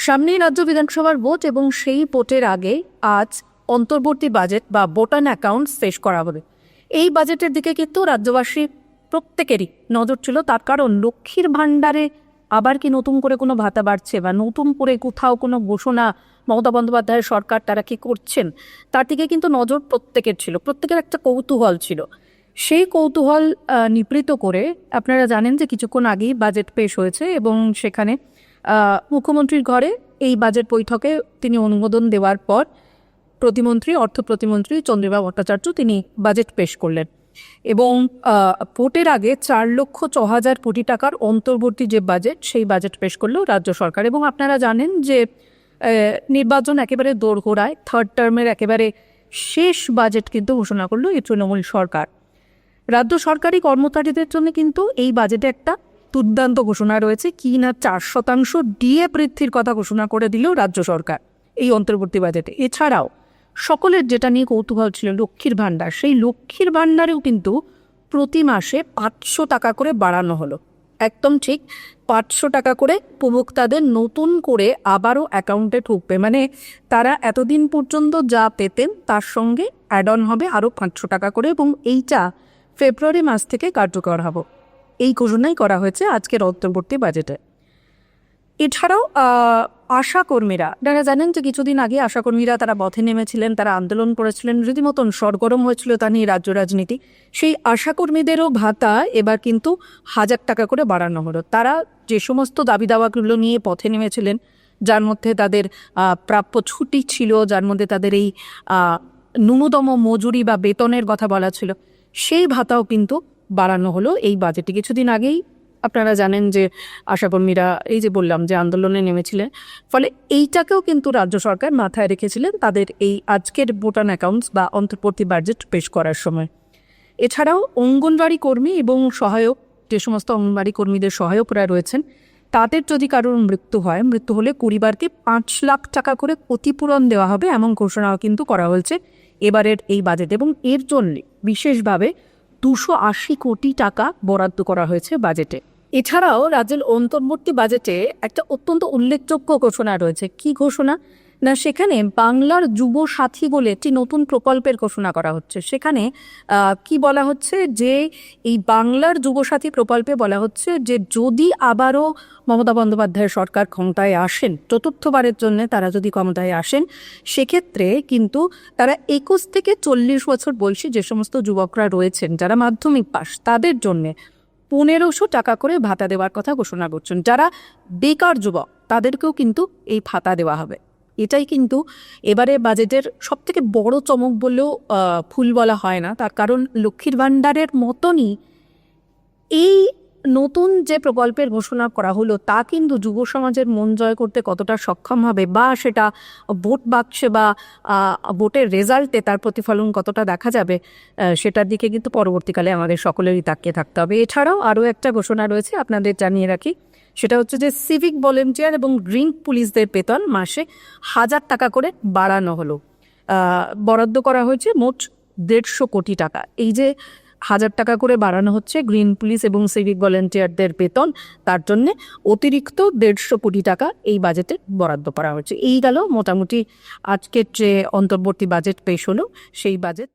সামনেই রাজ্য বিধানসভার ভোট এবং সেই ভোটের আগে আজ অন্তর্বর্তী বাজেট বা ভোটার অ্যাকাউন্টস পেশ করা হবে। এই বাজেটের দিকে কিন্তু রাজ্যবাসী প্রত্যেকেরই নজর ছিল, তার কারণ লক্ষ্মীর ভাণ্ডারে আবার কি নতুন করে কোনো ভাতা বাড়ছে বা নতুন করে কোথাও কোনো ঘোষণা মমতা বন্দ্যোপাধ্যায়ের সরকার তারা কি করছেন, তার দিকে কিন্তু নজর প্রত্যেকের ছিল, প্রত্যেকের একটা কৌতূহল ছিল। সেই কৌতূহল নিবৃত্ত করে আপনারা জানেন যে কিছুক্ষণ আগেই বাজেট পেশ হয়েছে এবং সেখানে মুখ্যমন্ত্রীর ঘরে এই বাজেট বৈঠকে তিনি অনুমোদন দেওয়ার পর প্রতিমন্ত্রী অর্থ প্রতিমন্ত্রী চন্দ্রিমা ভট্টাচার্য তিনি বাজেট পেশ করলেন এবং ভোটের আগে 4,06,000 কোটি টাকার অন্তর্বর্তী যে বাজেট সেই বাজেট পেশ করলো রাজ্য সরকার। এবং আপনারা জানেন যে নির্বাচন একেবারে দোরগোড়ায়, থার্ড টার্মের একেবারে শেষ বাজেট কিন্তু ঘোষণা করলো এই তৃণমূল সরকার। রাজ্য সরকারি কর্মচারীদের জন্য কিন্তু এই বাজেটে একটা দুর্দান্ত ঘোষণা রয়েছে, কি না 4% ডিএ বৃদ্ধির কথা ঘোষণা করে দিল রাজ্য সরকার এই অন্তর্বর্তী বাজেটে। এছাড়াও সকলের যেটা নিয়ে কৌতূহল ছিল লক্ষ্মীর ভাণ্ডার, সেই লক্ষ্মীর ভাণ্ডারেও কিন্তু প্রতি মাসে 500 টাকা করে বাড়ানো হলো। একদম ঠিক 500 টাকা করে উপভোক্তাদের নতুন করে আবারও অ্যাকাউন্টে ঢুকবে, মানে তারা এতদিন পর্যন্ত যা পেতেন তার সঙ্গে অ্যাড অন হবে আরও 500 টাকা করে, এবং এইটা ফেব্রুয়ারি মাস থেকে কার্যকর হবে। এই ঘোষণাই করা হয়েছে আজকের অন্তর্বর্তী বাজেটে। এছাড়াও আশাকর্মীরা, আপনারা জানেন যে কিছুদিন আগে আশাকর্মীরা তারা পথে নেমেছিলেন, তারা আন্দোলন করেছিলেন, রীতিমতন সরগরম হয়েছিল তা নিয়ে রাজ্য রাজনীতি। সেই আশাকর্মীদেরও ভাতা এবার কিন্তু 1,000 টাকা করে বাড়ানো হলো। তারা যে সমস্ত দাবি দাওয়াগুলো নিয়ে পথে নেমেছিলেন, যার মধ্যে তাদের প্রাপ্য ছুটি ছিল, যার মধ্যে তাদের এই ন্যূনতম মজুরি বা বেতনের কথা বলা ছিল, সেই ভাতাও কিন্তু বাড়ানো হলো এই বাজেটে। কিছুদিন আগেই আপনারা জানেন যে আশাকর্মীরা এই যে বললাম যে আন্দোলনে নেমেছিলেন, ফলে এইটাকেও কিন্তু রাজ্য সরকার মাথায় রেখেছিলেন তাদের এই আজকের ভোটার অ্যাকাউন্টস বা অন্তর্বর্তী বাজেট পেশ করার সময়। এছাড়াও অঙ্গনবাড়ি কর্মী এবং সহায়ক, যে সমস্ত অঙ্গনবাড়ি কর্মীদের সহায়করা রয়েছেন, তাদের যদি কারোর মৃত্যু হয়, মৃত্যু হলে পরিবারকে 5 লাখ টাকা করে ক্ষতিপূরণ দেওয়া হবে এমন ঘোষণাও কিন্তু করা হয়েছে এবারের এই বাজেট। এবং এর জন্য বিশেষভাবে 280 কোটি টাকা বরাদ্দ করা হয়েছে বাজেটে। এছাড়াও রাজ্যের অন্তর্বর্তী বাজেটে একটা অত্যন্ত উল্লেখযোগ্য ঘোষণা রয়েছে। কি ঘোষণা না, সেখানে বাংলার যুব সাথী বলে একটি নতুন প্রকল্পের ঘোষণা করা হচ্ছে। সেখানে কি বলা হচ্ছে যে এই বাংলার যুবসাথী প্রকল্পে বলা হচ্ছে যে যদি আবারও মমতা বন্দ্যোপাধ্যায়ের সরকার ক্ষমতায় আসেন, চতুর্থবারের জন্য তারা যদি ক্ষমতায় আসেন, সেক্ষেত্রে কিন্তু তারা 21 থেকে 40 বছর বয়সী যে সমস্ত যুবকরা রয়েছেন যারা মাধ্যমিক পাস, তাদের জন্যে 1,500 টাকা করে ভাতা দেওয়ার কথা ঘোষণা করছেন। যারা বেকার যুবক তাদেরকেও কিন্তু এই ভাতা দেওয়া হবে। এটাই কিন্তু এবারে বাজেটের সবথেকে বড় চমক বললেও ভুল বলা হয় না, তার কারণ লক্ষ্মীর ভাণ্ডারের মতনই এই নতুন যে প্রকল্পের ঘোষণা করা হলো তা কিন্তু যুব সমাজের মন জয় করতে কতটা সক্ষম হবে বা সেটা ভোট বাক্সে বা ভোটের রেজাল্টে তার প্রতিফলন কতটা দেখা যাবে, সেটার দিকে কিন্তু পরবর্তীকালে আমাদের সকলেরই তাকিয়ে থাকতে হবে। এছাড়াও আরও একটা ঘোষণা রয়েছে, আপনাদের জানিয়ে রাখি, সেটা হচ্ছে যে সিভিক ভলেন্টিয়ার এবং গ্রিন পুলিশদের বেতন মাসে 1,000 টাকা করে বাড়ানো হলো। বরাদ্দ করা হয়েছে মোট 150 কোটি টাকা। এই যে 1,000 টাকা করে বাড়ানো হচ্ছে গ্রিন পুলিশ এবং সিভিক ভলেন্টিয়ারদের বেতন, তার জন্যে অতিরিক্ত 150 কোটি টাকা এই বাজেটে বরাদ্দ করা হয়েছে। এই গেল মোটামুটি আজকের যে অন্তর্বর্তী বাজেট পেশ হলো সেই বাজেট।